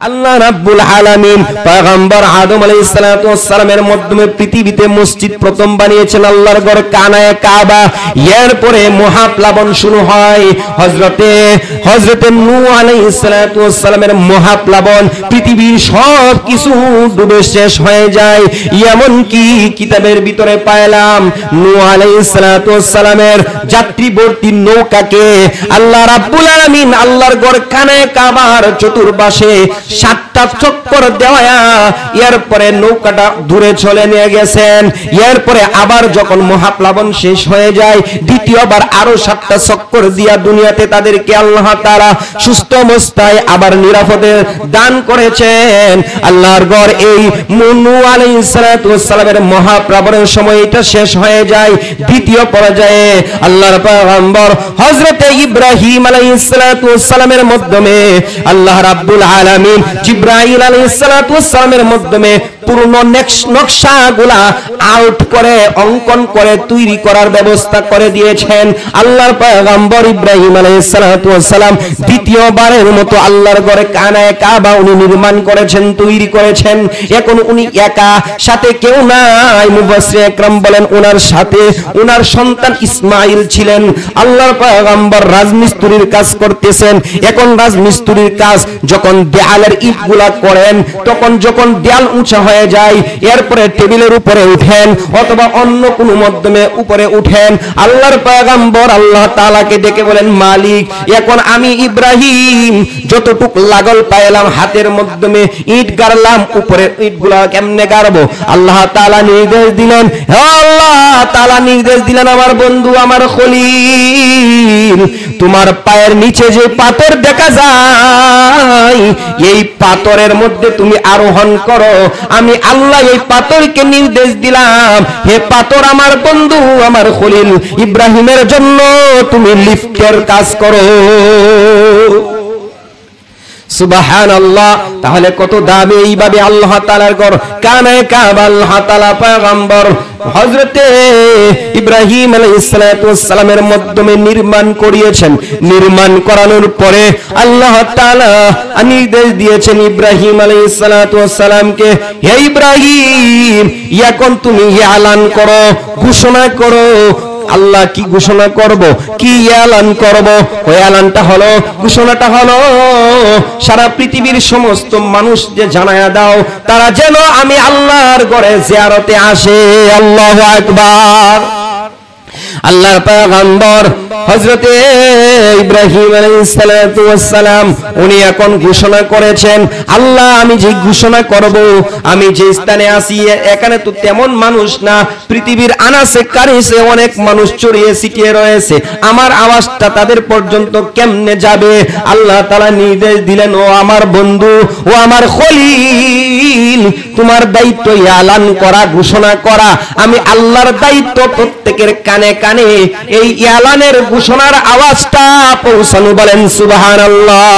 আল্লাহ রাব্বুল আলামিন পয়গম্বর আদম আলাইহিস সালাতু ওয়াস সালামের মাধ্যমে পৃথিবীতে মসজিদ প্রথম বানিয়েছেন, আল্লাহর ঘর কানায়ে কাবা। এরপরে মহাপ্লাবন শুরু হয়, হযরতে নূহ আলাইহিস সালাতু ওয়াস সালামের মহাপ্লাবন, পৃথিবীর সব কিছু ডুবে শেষ হয়ে যায়। এমন কি কিতাবের ভিতরে পাইলাম নূহ আলাইহিস সালাতু ওয়াস সালামের যাত্রীবর্তী নৌকাকে আল্লাহ রাব্বুল আলামিন আল্লাহর ঘর কানায়ে কাবার চতুর্পাশে 7টা চক্কর দেওয়া, এরপরে নৌকাটা দূরে চলে নিয়ে গেছেন। এরপরে আবার যখন মহাপ্লাবন শেষ হয়ে যায়, দ্বিতীয়বার আরো 7টা চক্কর দিয়া দুনিয়াতে তাদেরকে আল্লাহ তাআলা সুস্থ অবস্থায় আবার নিরাপদে দান করেছেন। আল্লাহর ঘর এই নূহ আলাইহিস সালাতু ওয়াস সালামের মহাপ্লাবনের সময় এটা শেষ হয়ে যায়। দ্বিতীয় পর্যায়ে আল্লাহর পয়গম্বর হযরতে ইব্রাহিম আলাইহিস সালাতু ওয়াস সালামের মাধ্যমে আল্লাহ রাব্বুল আলামিন জিবরাইল আলাইহিস সালাতু ওয়াস সালামের মাধ্যমে পূর্ণ নকশাগুলা আউট করে অঙ্কন করে তৈরি করার ব্যবস্থা করে দিয়েছেন। আল্লাহর পয়গম্বর ইব্রাহিম আলাইহিস সালাতু ওয়াস সালাম দ্বিতীয়বারের মতো আল্লাহর ঘরে কানায়ে কাবা উনি নির্মাণ করেছেন, তৈরি করেছেন। এখন উনি একা, সাথে কেউ নাই। মুফাসসির একরাম বলেন ওনার সাথে ওনার সন্তান ইসমাইল ছিলেন। আল্লাহর পয়গম্বর রাজমিস্ত্রির কাজ করতেছেন। এখন রাজমিস্ত্রির কাজ যখন দেয়ালের ইটগুলা করেন, তখন যখন দেয়াল উঁচা হয়ে যায়, এরপরে টেবিলের উপরে উঠেন অথবা অন্য কোনো মাধ্যমে উপরে উঠেন। আল্লাহর পয়গম্বর আল্লাহ তাআলাকে ডেকে বলেন, মালিক এখন আমি ইব্রাহিম যতটুকু লাগল পাইলাম হাতের মাধ্যমে ইট গাড়লাম, উপরে ইটগুলা কেমনে গাড়বো? আল্লাহ তাআলা নির্দেশ দিলেন, আল্লাহ তাআলা নির্দেশ দিলেন, আমার বন্ধু আমার খলিল, তোমার পায়ের নিচে যে পাথর দেখা যায় এই পাথরের মধ্যে তুমি আরোহণ করো। আমি আল্লাহ এই পাথরকে নির্দেশ দিলাম, হে পাথর আমার বন্ধু আমার খলিল ইব্রাহিমের জন্য তুমি লিফটের কাজ করো। সুবহানাল্লাহ। তাহলে কত দামি এইভাবে আল্লাহ তাআলার ঘর কানায়ে কাবা আল্লাহ তাআলা পয়গম্বর হযরতে ইব্রাহিম আলাইহিস সালাতু ওয়াস সালামের মাধ্যমে নির্মাণ করিয়েছেন। নির্মাণ করানোর পরে আল্লাহ তাআলা নির্দেশ দিয়েছেন ইব্রাহিম আলাইহিস সালাতু ওয়াস সালামকে, হে ইব্রাহিম এখন তুমি এলান করো, ঘোষণা করো। আল্লাহ কি ঘোষণা করব, কি এলান করব? ওই এলানটা হলো, ঘোষণাটা হলো, সারা পৃথিবীর সমস্ত মানুষকে জানায়া দাও তারা যেন আমি আল্লাহর ঘরে জিয়ারতে আসে। আল্লাহু আকবার। আল্লাহর পয়গম্বর হযরতে ইব্রাহিম আলাইহিস সালাতু ওয়াস সালাম উনি এখন ঘোষণা করেছেন, আল্লাহ আমি যে ঘোষণা করব, আমি যে স্থানে আছি এখানে তো তেমন মানুষ না, পৃথিবীর আনাচে কানিচে অনেক মানুষ ছড়িয়ে ছিটিয়ে রয়েছে, আমার আওয়াজটা তাদের পর্যন্ত কেমনে যাবে? আল্লাহ তাআলা নির্দেশ দিলেন, ও আমার বন্ধু ও আমার খলিল, তোমার দায়িত্ব এলান করা, ঘোষণা করা। আমি আল্লাহর দায়িত্ব প্রত্যেকের কানে কানে এই এলানের ঘোষণার আওয়াজটা পৌঁছানো। বলেন সুবহানাল্লাহ।